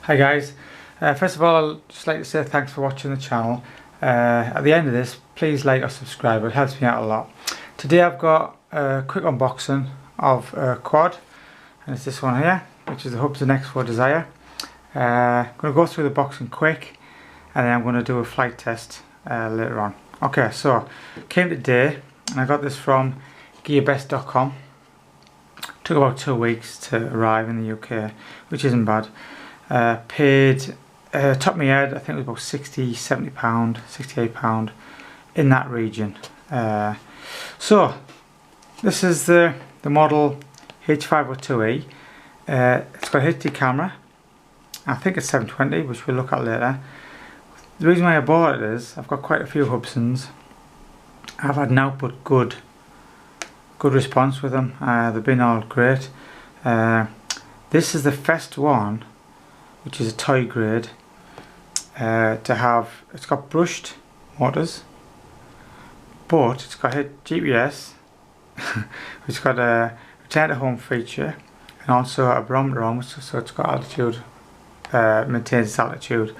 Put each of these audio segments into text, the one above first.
Hi guys, first of all I'd just like to say thanks for watching the channel. At the end of this, please like or subscribe, it helps me out a lot. Today I've got a quick unboxing of a quad, and it's this one here, which is the Hubsan X4 Desire. I'm going to go through the boxing quick, and then I'm going to do a flight test later on. Okay, so came today, and I got this from gearbest.com. Took about 2 weeks to arrive in the UK, which isn't bad. Paid top of my head, I think it was about £60, £70, £68 in that region. So this is the model H502E. It's got a HD camera. I think it's 720, which we'll look at later. The reason why I bought it is I've got quite a few Hubsans. I've had an output good response with them. They've been all great. This is the first one, which is a toy grade, to have. It's got brushed motors, but it's got a GPS, it's got a return to home feature, and also a barometer on, so it's got altitude, maintains its altitude,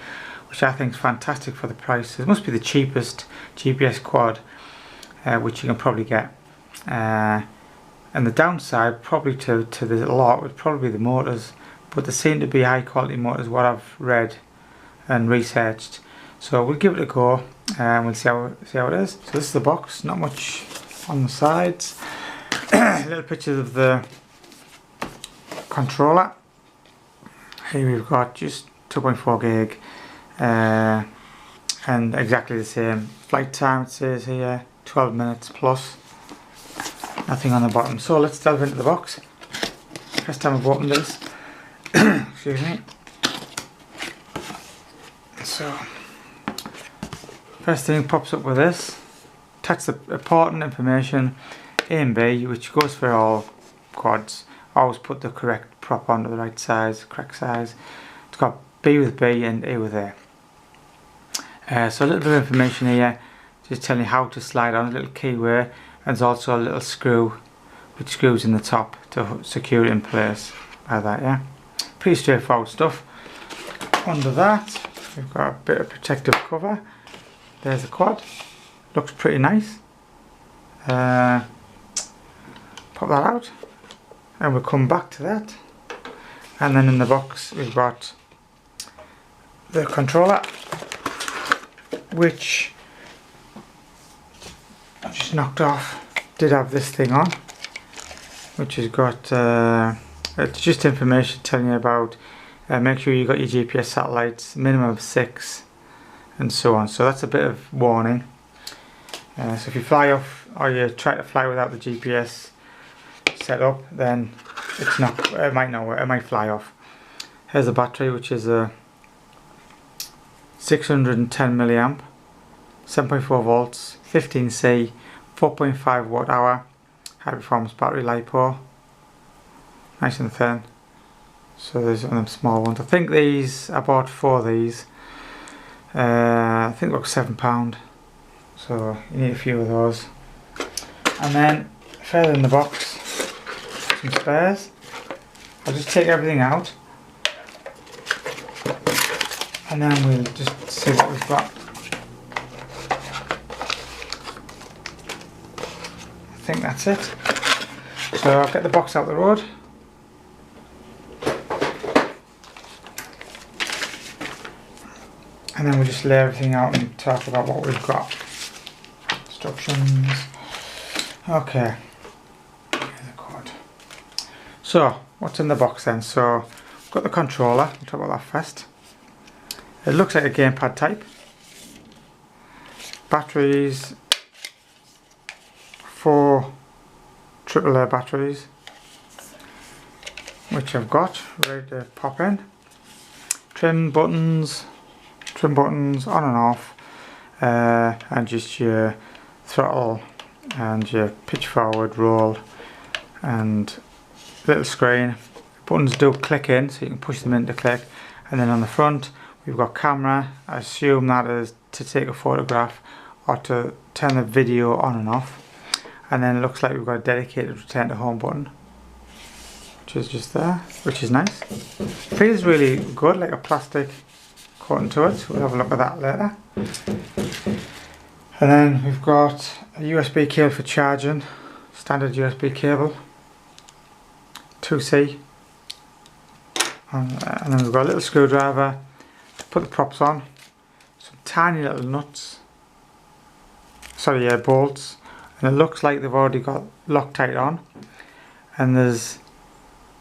which I think is fantastic for the price. It must be the cheapest GPS quad which you can probably get. And the downside probably to the lot would probably be the motors, but they seem to be high quality motors, what I've read and researched. So we'll give it a go and we'll see how it is. So this is the box, not much on the sides. Little pictures of the controller. Here we've got just 2.4 gig and exactly the same flight time. It says here 12 minutes plus. Nothing on the bottom. So let's delve into the box. First time I've opened this. Excuse me. So first thing pops up with this. Attach the important information A and B, which goes for all quads. Always put the correct prop onto the right size, correct size. It's got B with B and A with A. So a little bit of information here, just telling you how to slide on, a little keyway, and there's also a little screw which screws in the top to secure it in place like that. Yeah, pretty straightforward stuff. Under that we've got a bit of protective cover. There's the quad, looks pretty nice. Pop that out and we'll come back to that. And then in the box we've got the controller, which I just knocked off. Did have this thing on, which has got it's just information telling you about make sure you got your GPS satellites, minimum of 6, and so on. So that's a bit of warning. So if you fly off or you try to fly without the GPS set up, then it's not. It might not work. It might fly off. Here's the battery, which is a 610 milliamp, 7.4 volts, 15C, 4.5 watt hour, high performance battery LiPo, nice and thin. So there's one of them small ones. I think these, I bought 4 of these. I think they're £7. So you need a few of those. And then further in the box, some spares. I'll just take everything out, and then we'll just see what we've got. I think that's it. So I'll get the box out the road. And then we'll just lay everything out and talk about what we've got. Instructions. Okay. Here's the quad. So, what's in the box then? So, we've got the controller. We'll talk about that first. It looks like a gamepad type. Batteries. 4 AAA batteries, which I've got ready to pop in. Trim buttons on and off, and just your throttle and your pitch forward, roll, and little screen. Buttons do click in, so you can push them in to click. And then on the front we've got camera. I assume that is to take a photograph or to turn the video on and off. And then it looks like we've got a dedicated return to home button. which is just there, which is nice. Feels really good, like a plastic coating to it. We'll have a look at that later. And then we've got a USB cable for charging, standard USB cable, 2C. And then we've got a little screwdriver to put the props on, some tiny little nuts, bolts, and it looks like they've already got Loctite on, and there's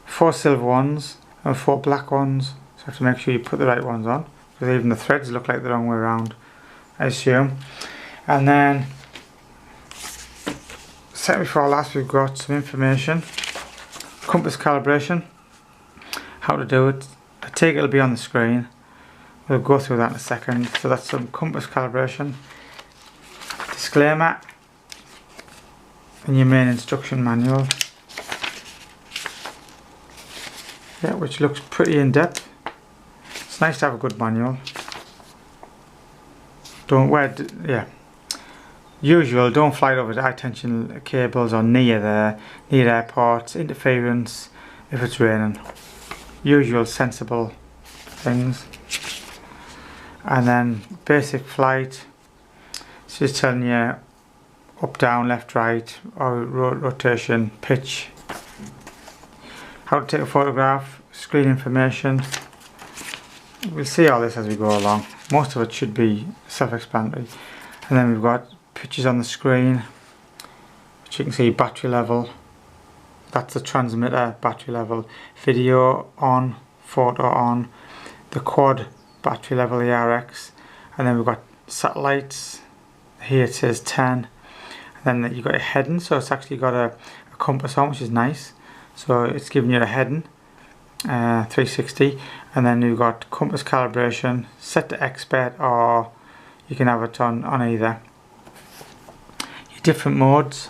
4 silver ones and 4 black ones, so you have to make sure you put the right ones on, because even the threads look like the wrong way around, I assume. And then second before last, we've got some information, compass calibration, how to do it. I take it'll be on the screen. We'll go through that in a second. So that's some compass calibration. Disclaimer in your main instruction manual. Yeah, which looks pretty in depth. It's nice to have a good manual. Usual, don't fly over the high tension cables or near airports, interference if it's raining. Usual sensible things. And then basic flight, it's just telling you up, down, left, right, or rotation, pitch, how to take a photograph, screen information. We'll see all this as we go along. Most of it should be self-explanatory. And then we've got pictures on the screen, which you can see battery level. That's the transmitter battery level. Video on, photo on, the quad battery level, the RX, and then we've got satellites. Here it says 10, and then you've got a heading, so it's actually got a compass on, which is nice. So it's giving you a heading, 360, and then you've got compass calibration, set to expert, or you can have it on either. Your different modes,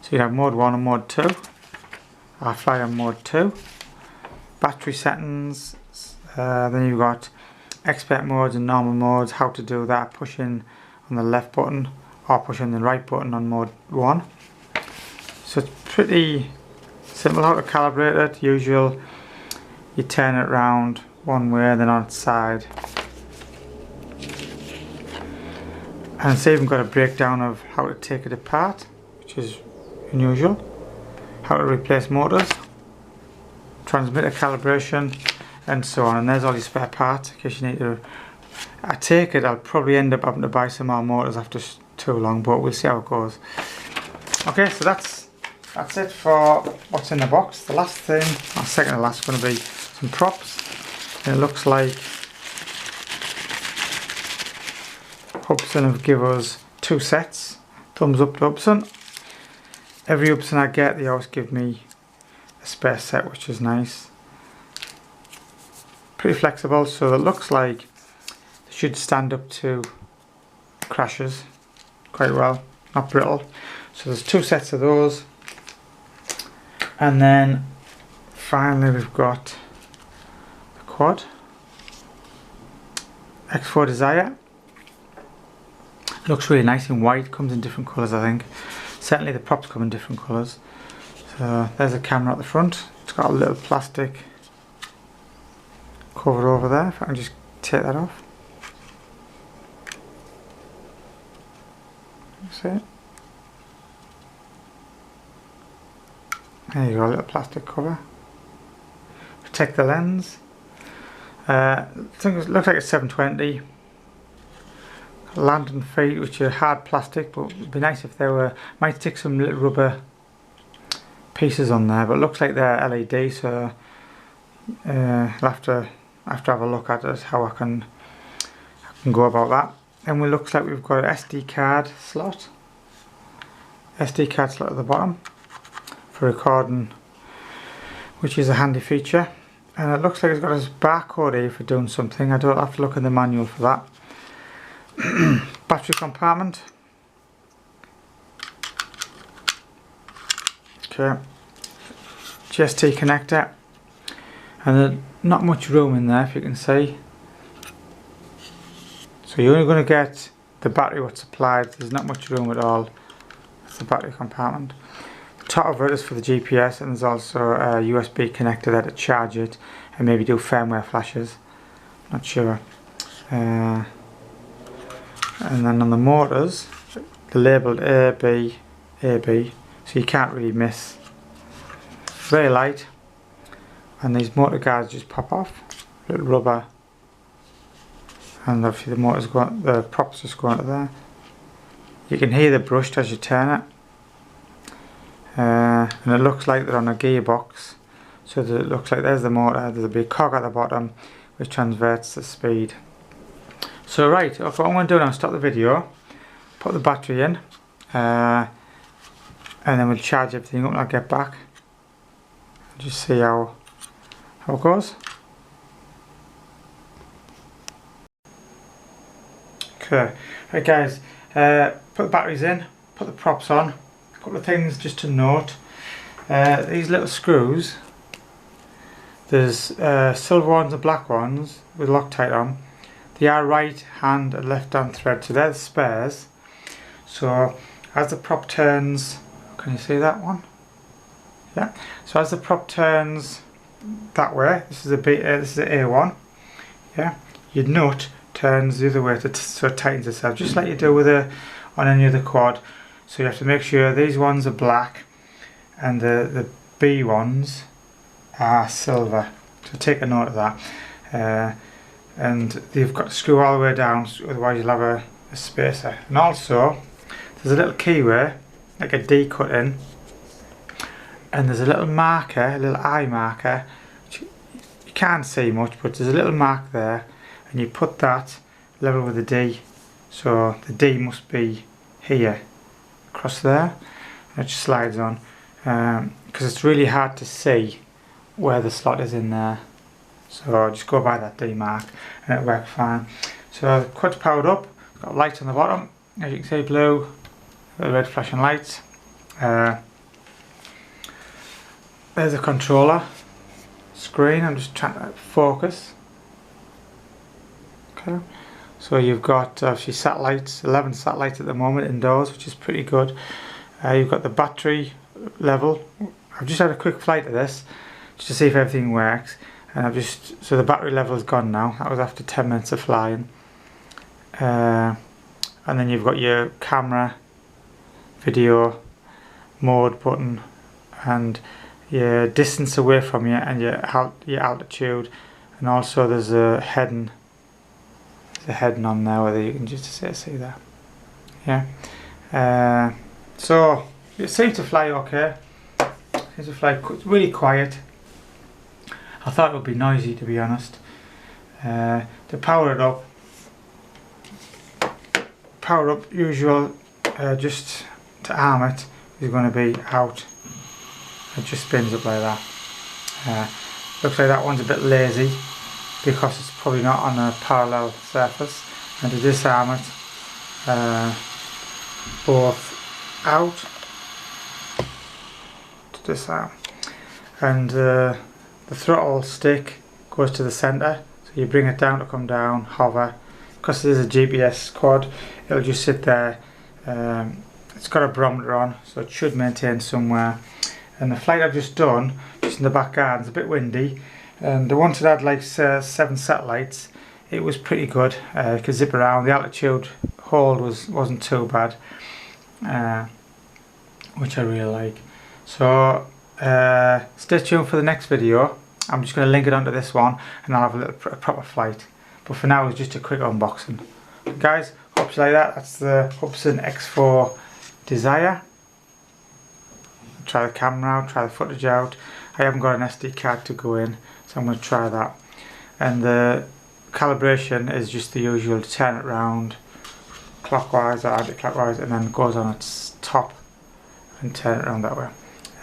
so you have mode 1 and mode 2. I'll fly on mode 2. Battery settings, then you've got expert modes and normal modes, how to do that, push in on the left button or push in the right button on mode 1. So it's pretty simple how to calibrate it. Usual, you turn it around one way and then on its side. And it's even got a breakdown of how to take it apart, which is unusual. How to replace motors, transmitter calibration, and so on. And there's all your spare parts in case you need to. I take it I'll probably end up having to buy some more motors after too long, but we'll see how it goes. Okay, so that's it for what's in the box. The last thing, or second to last, is going to be some props. And it looks like Hubsan have given us 2 sets. Thumbs up to Hubsan. Every Hubsan I get, they always give me a spare set, which is nice. Pretty flexible, so it looks like they should stand up to crashes quite well, not brittle. So there's 2 sets of those. And then finally we've got the quad X4 Desire. Looks really nice in white, comes in different colours I think. Certainly the props come in different colours. So there's a camera at the front. It's got a little plastic cover over there. If I can just take that off. See it? There you go, a little plastic cover. Protect the lens. I think it looks like a 720. Lantern feet, which are hard plastic, but it'd be nice if they were. Might stick some little rubber pieces on there, but it looks like they're LED, so I'll have to have a look at it, how I can go about that. And it looks like we've got an SD card slot at the bottom for recording, which is a handy feature. And it looks like it's got a barcode here for doing something. I don't have to look in the manual for that. Battery compartment. Okay. SHTF connector. And there's not much room in there, if you can see. So you're only going to get the battery what's supplied. There's not much room at all. That's the battery compartment. top of it is for the GPS, and there's also a USB connector there to charge it and maybe do firmware flashes. Not sure. And then on the motors, they're labelled A, B, AB, so you can't really miss. Very light, and these motor guards just pop off. Little rubber, and obviously the motors go on, the props just go onto there. You can hear the brushed as you turn it, and it looks like they're on a gearbox. So it looks like there's the motor. There's a big cog at the bottom, which transverts the speed. So right, what I'm going to do now is stop the video, put the battery in, and then we'll charge everything up and I'll get back. Just see how it goes. Okay, right guys, put the batteries in, put the props on. A couple of things just to note. These little screws, there's silver ones and black ones with Loctite on. They are right hand and left hand thread, so they're the spares. So as the prop turns, can you see that one? Yeah. So as the prop turns that way, this is a B, this is an A1. Yeah. Your nut turns the other way so it tightens itself, just like you do with on any other quad. So you have to make sure these ones are black and the B ones are silver. So take a note of that. And you've got to screw all the way down, otherwise you'll have a spacer. And also there's a little keyway, like a D cut in, and there's a little marker, a little eye marker, which you can't see much, but there's a little mark there, and you put that level with the D. So the D must be here, across there, and it just slides on, because it's really hard to see where the slot is in there. So just go by that D mark and it'll work fine. So the quad's powered up, got lights on the bottom, as you can see, blue, the red flashing lights. There's a controller screen. I'm just trying to focus. Okay, so you've got obviously satellites, 11 satellites at the moment indoors, which is pretty good. You've got the battery level. I've just had a quick flight of this just to see if everything works, and so the battery level is gone now. That was after 10 minutes of flying. And then you've got your camera, video, mode button, and your distance away from you, and your altitude, and also there's a heading. There's a heading on there, whether you can just see that. Yeah. So it seems to fly okay. It seems to fly really quiet. I thought it would be noisy, to be honest. To power it up, usual, just to arm it, is going to be out. It just spins up like that. Looks like that one's a bit lazy because it's probably not on a parallel surface. And to disarm it, both out, to disarm, and the throttle stick goes to the centre, so you bring it down to come down, hover. Because this is a GPS quad, it'll just sit there. It's got a barometer on, so it should maintain somewhere. And the flight I've just done, just in the back garden, it's a bit windy, and the ones that had like 7 satellites, it was pretty good. You could zip around. The altitude hold wasn't too bad, which I really like. So stay tuned for the next video. I'm just going to link it onto this one, and I'll have a proper flight. But for now, it's just a quick unboxing. Guys, hope you like that. That's the Hubsan X4 Desire. Try the camera out, try the footage out. I haven't got an SD card to go in, so I'm going to try that. And the calibration is just the usual, to turn it round clockwise or anti-clockwise, and then it goes on its top and turn it around that way.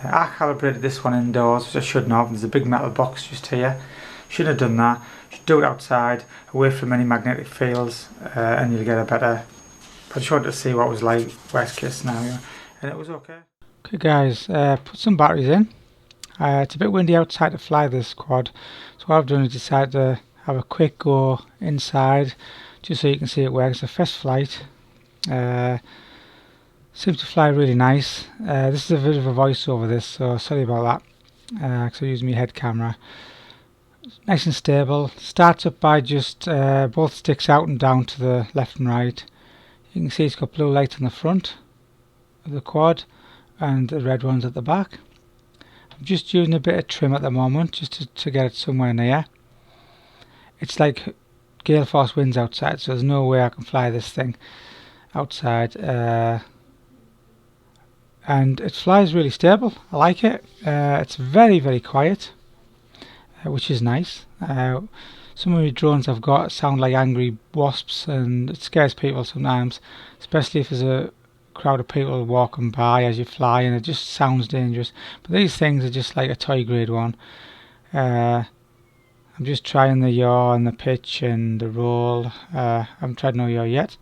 I calibrated this one indoors, which I shouldn't have. There's a big metal box just here. Shouldn't have done that. Should do it outside, away from any magnetic fields, and you'll get a better. I just wanted to see what it was like, worst case scenario, and it was okay. Okay guys, put some batteries in. It's a bit windy outside to fly this quad, so what I've done is decided to have a quick go inside, just so you can see it works. The first flight, Seems to fly really nice. This is a bit of a voiceover this, so sorry about that, because I use my head camera. Nice and stable. Starts up by just both sticks out and down to the left and right. You can see it's got blue light on the front of the quad and the red ones at the back. I'm just using a bit of trim at the moment just to get it somewhere near. It's like gale force winds outside, so there's no way I can fly this thing outside. And it flies really stable. I like it. It's very, very quiet, which is nice. Some of the drones I've got sound like angry wasps, and it scares people sometimes, especially if there's a crowd of people walking by as you fly, and it just sounds dangerous. But these things are just like a toy grade one. I'm just trying the yaw and the pitch and the roll. I haven't tried no yaw yet.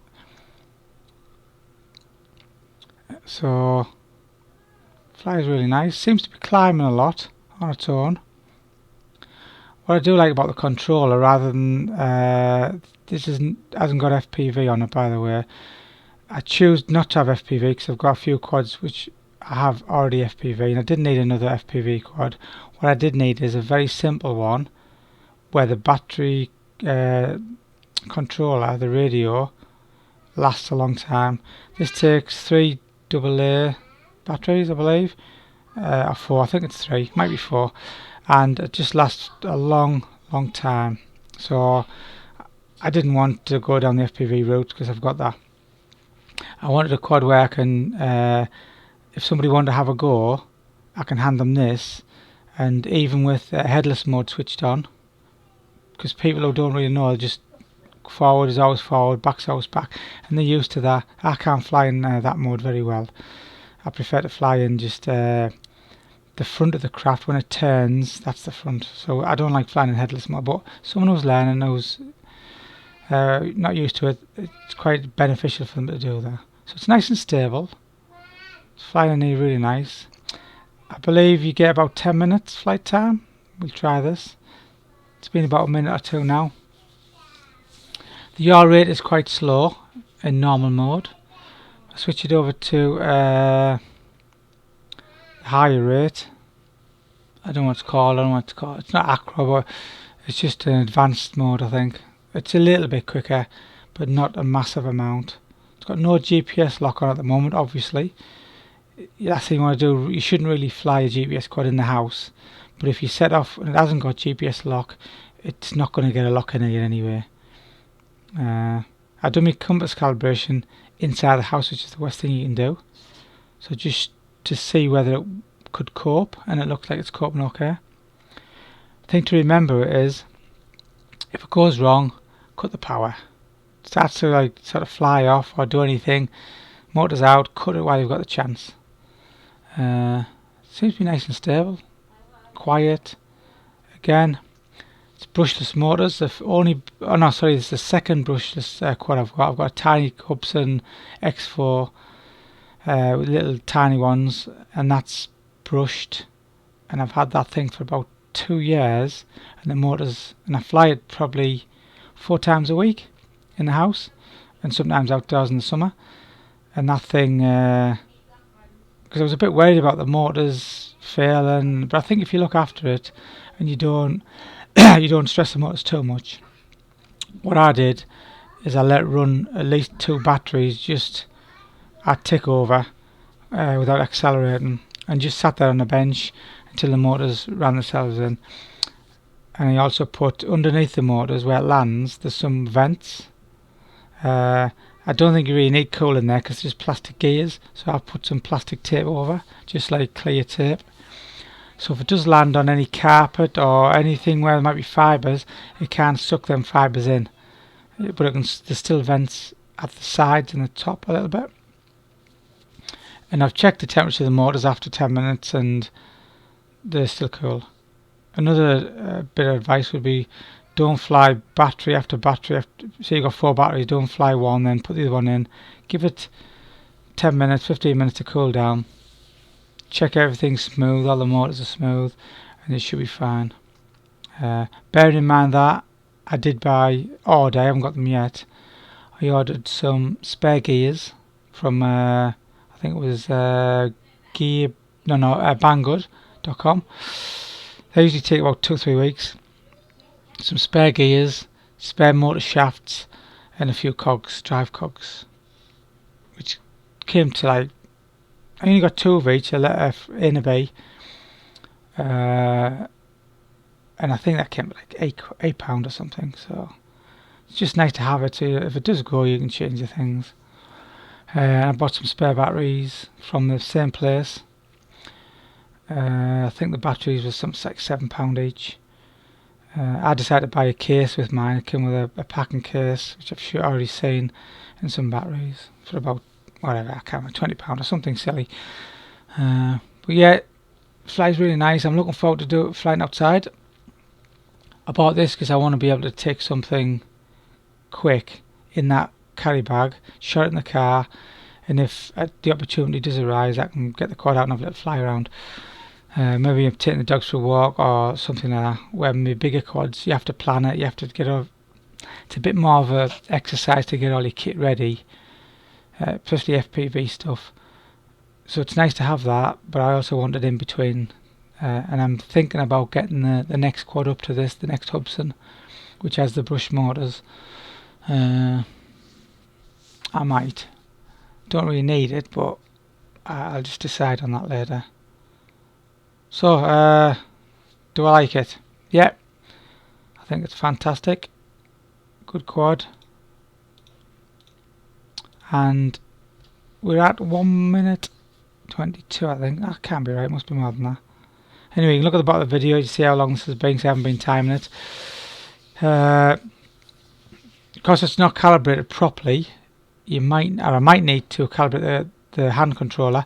So flies really nice. Seems to be climbing a lot on its own. What I do like about the controller, rather than this hasn't got FPV on it, by the way. I choose not to have FPV because I've got a few quads which I have already FPV, and I didn't need another FPV quad. What I did need is a very simple one where the battery controller, the radio, lasts a long time. This takes 3 AA batteries, I believe, or 4. I think it's 3, might be 4, and it just lasts a long time. So I didn't want to go down the FPV route because I've got that. I wanted a quad where I can, if somebody wanted to have a go, I can hand them this, and even with headless mode switched on, because people who don't really know, just forward is always forward, back's always back, and they're used to that. I can't fly in that mode very well. I prefer to fly in just the front of the craft. When it turns, that's the front. So I don't like flying in headless mode, but someone who's learning, who's not used to it, it's quite beneficial for them to do that. So it's nice and stable. It's flying in here really nice. I believe you get about 10 minutes flight time. We'll try this. It's been about a minute or two now. The yaw rate is quite slow in normal mode. I switch it over to higher rate. I don't know what it's called. It's not acro, but it's just an advanced mode, I think. It's a little bit quicker, but not a massive amount. It's got no GPS lock on at the moment, obviously. Last thing you want to do, you shouldn't really fly a GPS quad in the house. But if you set off and it hasn't got GPS lock, it's not going to get a lock in it anyway. I've done my compass calibration inside the house, which is the worst thing you can do. So just to see whether it could cope, and it looks like it's coping okay. The thing to remember is, if it goes wrong, cut the power. Starts to like sort of fly off or do anything, motor's out, cut it while you've got the chance. Seems to be nice and stable, quiet. Again, it's brushless motors. This is the second brushless quad I've got. I've got a tiny Hubsan X4 with little tiny ones, and that's brushed. And I've had that thing for about 2 years, and the motors, and I fly it probably 4 times a week in the house, and sometimes outdoors in the summer. And that thing, because I was a bit worried about the motors failing, but I think if you look after it and you don't you don't stress the motors too much. What I did is I let it run at least 2 batteries just at tick over without accelerating, and just sat there on the bench until the motors ran themselves in. And I also put underneath the motors where it lands, there's some vents. I don't think you really need cooling there because there's plastic gears, so I've put some plastic tape over, just like clear tape. So if it does land on any carpet or anything where there might be fibres, it can't suck them fibres in. But there's still vents at the sides and the top a little bit. And I've checked the temperature of the motors after 10 minutes and they're still cool. Another bit of advice would be, don't fly battery after battery. So you've got 4 batteries, don't fly one, then put the other one in. Give it 10 minutes, 15 minutes to cool down. Check everything's smooth, all the motors are smooth, and it should be fine. Bearing in mind that I did I haven't got them yet. I ordered some spare gears from I think it was banggood.com. They usually take about 2-3 weeks. Some spare gears, spare motor shafts, and a few cogs, drive cogs, which came to like, I only got 2 of each, a letter A and a B, and I think that came to like £8 or something. So it's just nice to have it. So if it does go, you can change the things. I bought some spare batteries from the same place. I think the batteries was something like £7 each. I decided to buy a case with mine. It came with a packing case, which I've already seen, and some batteries for about, whatever, I can't remember, £20 or something silly. But yeah, it flies really nice. I'm looking forward to flying outside. I bought this because I want to be able to take something quick in that carry bag, shove it in the car, and if the opportunity does arise, I can get the quad out and have a little fly around. Maybe I'm taking the dogs for a walk or something like that. Where my bigger quads, you have to plan it, you have to get it's a bit more of a exercise to get all your kit ready, plus the FPV stuff. So it's nice to have that, but I also want it in between, and I'm thinking about getting the next quad up to this, the next Hubsan, which has the brush motors. I might. Don't really need it, but I'll just decide on that later. So, do I like it? Yeah, I think it's fantastic. Good quad. And we're at 1 minute 22, I think. That can't be right, must be more than that. Anyway, you can look at the bottom of the video, you see how long this has been, because I haven't been timing it. Because it's not calibrated properly, I might need to calibrate the hand controller,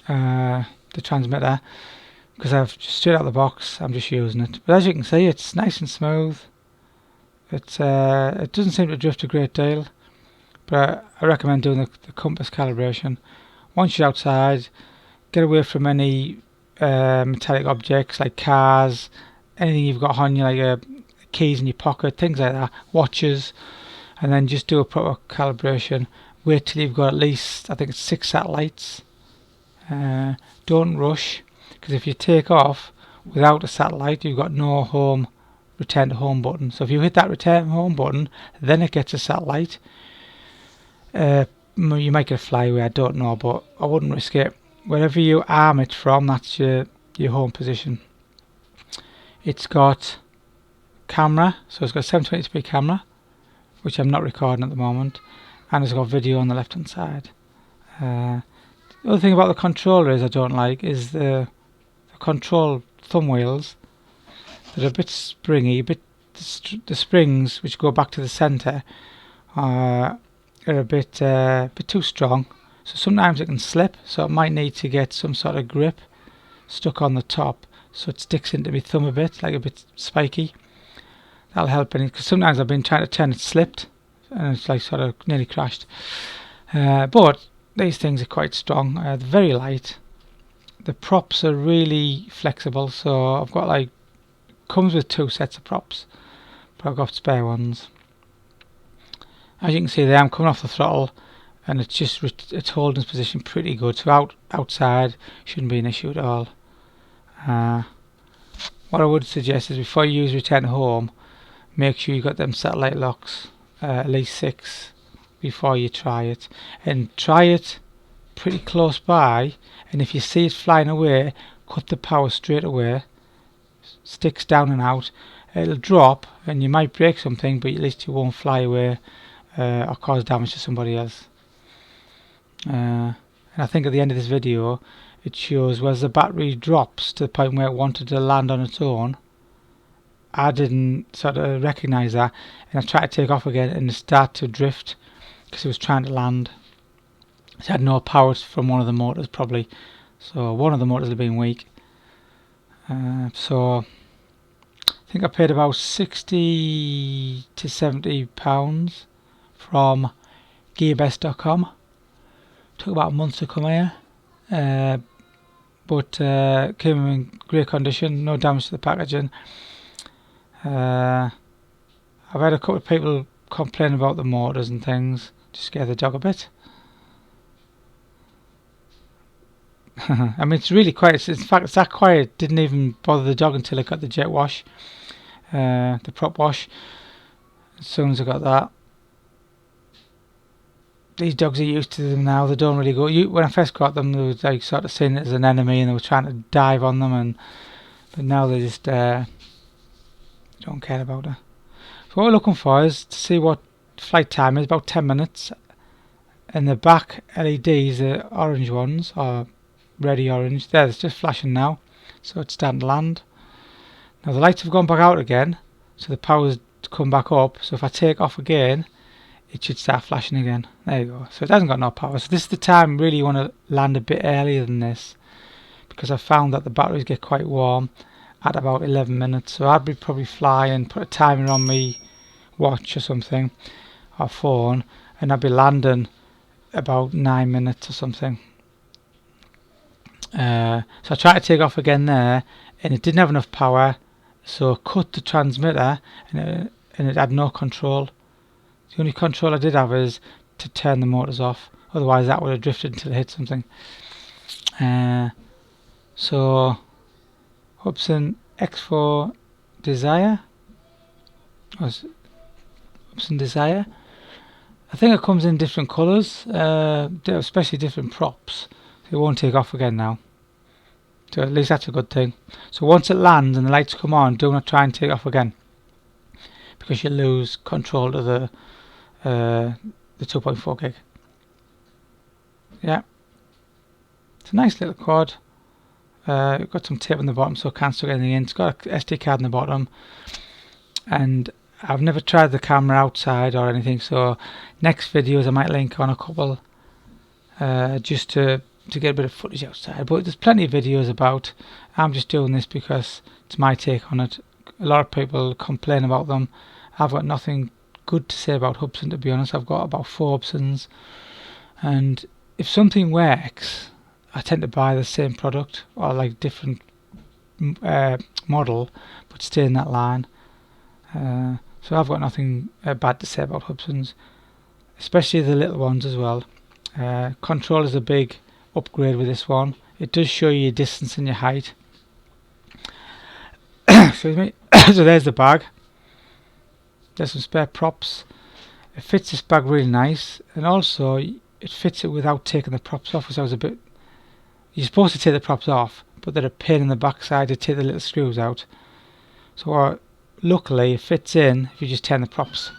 the transmitter, because I've just straight out of the box, I'm just using it. But as you can see, it's nice and smooth. It doesn't seem to drift a great deal, but I recommend doing the compass calibration. Once you're outside, get away from any metallic objects like cars, anything you've got on you, like keys in your pocket, things like that, watches, and then just do a proper calibration. Wait till you've got at least, I think it's 6 satellites. Don't rush, because if you take off without a satellite, you've got no return to home button. So if you hit that return to home button, then it gets a satellite. You might get a flyaway, I don't know, but I wouldn't risk it. Wherever you arm it from, that's your home position. It's got camera, so it's got a 720p camera, which I'm not recording at the moment, and it's got video on the left hand side. The other thing about the controller I don't like is the control thumb wheels. They're a bit springy, the springs which go back to the centre are a bit too strong. So sometimes it can slip, so I might need to get some sort of grip stuck on the top so it sticks into my thumb a bit, like a bit spiky. That'll help, because sometimes I've been trying to turn it, slipped, and it's like sort of nearly crashed. But these things are quite strong. They're very light. The props are really flexible, so I've got like, comes with 2 sets of props, but I've got spare ones. As you can see there, I'm coming off the throttle, and it's holding its position pretty good. So outside shouldn't be an issue at all. What I would suggest is before you use return to home, make sure you got them satellite locks, at least 6, before you try it, and try it pretty close by. And if you see it flying away, cut the power straight away, sticks down and out. It'll drop and you might break something, but at least you won't fly away or cause damage to somebody else. And I think at the end of this video it shows where the battery drops to the point where it wanted to land on its own. I didn't sort of recognise that, and I tried to take off again and it started to drift because it was trying to land. It had no power from one of the motors probably, so one of the motors had been weak. So I think I paid about £60 to £70 from gearbest.com. Took about a month to come here, but came in great condition, no damage to the packaging. I've had a couple of people complain about the motors and things, just scare the dog a bit. I mean, it's really quiet. In fact, it's that quiet. Didn't even bother the dog until I got the jet wash, the prop wash. As soon as I got that, these dogs are used to them now. They don't really go. When I first got them, they were like sort of seeing it as an enemy, and they were trying to dive on them. But now they just don't care about it. So what we're looking for is to see what flight time is. About 10 minutes. And the back LEDs, the orange ones, are ready orange. There, it's just flashing now, so it's starting to land. Now the lights have gone back out again, so the power's come back up. So if I take off again, it should start flashing again. There you go. So it hasn't got no power. So this is the time really you want to land a bit earlier than this, because I found that the batteries get quite warm at about 11 minutes. So I'd be probably flying, put a timer on me watch or something, or phone, and I'd be landing about 9 minutes or something. So I tried to take off again there, and it didn't have enough power, so I cut the transmitter, and it had no control. The only control I did have is to turn the motors off, otherwise that would have drifted until it hit something. So Hubsan X4 Desire, Hubsan Desire, I think it comes in different colours, especially different props. It won't take off again now, so at least that's a good thing. So once it lands and the lights come on, do not try and take off again, because you lose control of the 2.4 gig. Yeah, it's a nice little quad. It's got some tape on the bottom so it can't stick anything in. It's got an SD card on the bottom, and I've never tried the camera outside or anything, so next videos I might link on a couple just to get a bit of footage outside. But there's plenty of videos about. I'm just doing this because it's my take on it. A lot of people complain about them. I've got nothing good to say about Hubsan, to be honest. I've got about 4 Hubsans, and if something works, I tend to buy the same product or like different model, but stay in that line. So I've got nothing bad to say about Hubsans, especially the little ones as well. Control is a big upgrade with this one. It does show you your distance and your height. Excuse me. So there's the bag. There's some spare props. It fits this bag really nice, and also it fits it without taking the props off, because I was a bit... You're supposed to take the props off, but they're a pain in the backside to take the little screws out. So luckily it fits in if you just turn the props.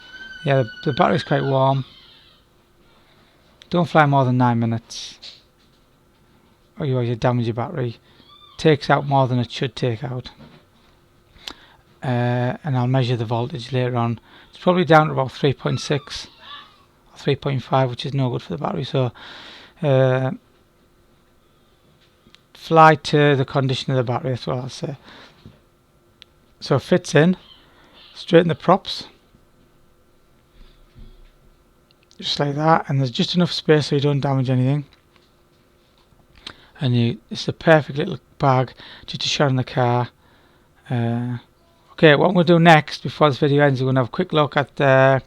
Yeah, the battery's quite warm. Don't fly more than 9 minutes, or you damage your battery. Takes out more than it should take out. And I'll measure the voltage later on. It's probably down to about 3.6 or 3.5, which is no good for the battery. So fly to the condition of the battery, that's what I'll say. So it fits in, straighten the props, just like that, and there's just enough space so you don't damage anything. And it's a perfect little bag just to shove in the car. Okay, what I'm going to do next, before this video ends, we're going to have a quick look at the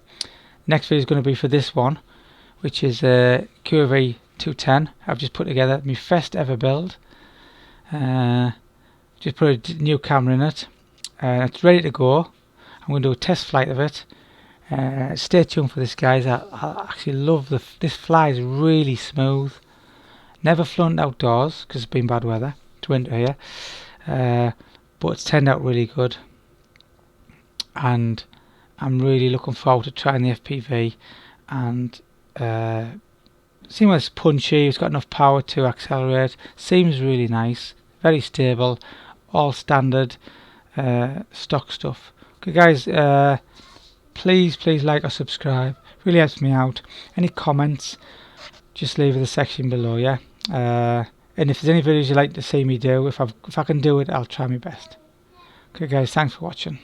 next video is going to be for this one, which is QV 210. I've just put together my first ever build. Just put a new camera in it. It's ready to go. I'm going to do a test flight of it. Stay tuned for this, guys. I actually love this flies really smooth. Never flown outdoors because it's been bad weather. It's winter here, but it's turned out really good, and I'm really looking forward to trying the FPV and seeing whether it's punchy. It's got enough power to accelerate. Seems really nice, very stable, all standard stock stuff. Okay, guys, please like or subscribe. Really helps me out. Any comments, just leave in the section below. Yeah. And if there's any videos you'd like to see me do, if I can do it, I'll try my best. Okay guys, thanks for watching.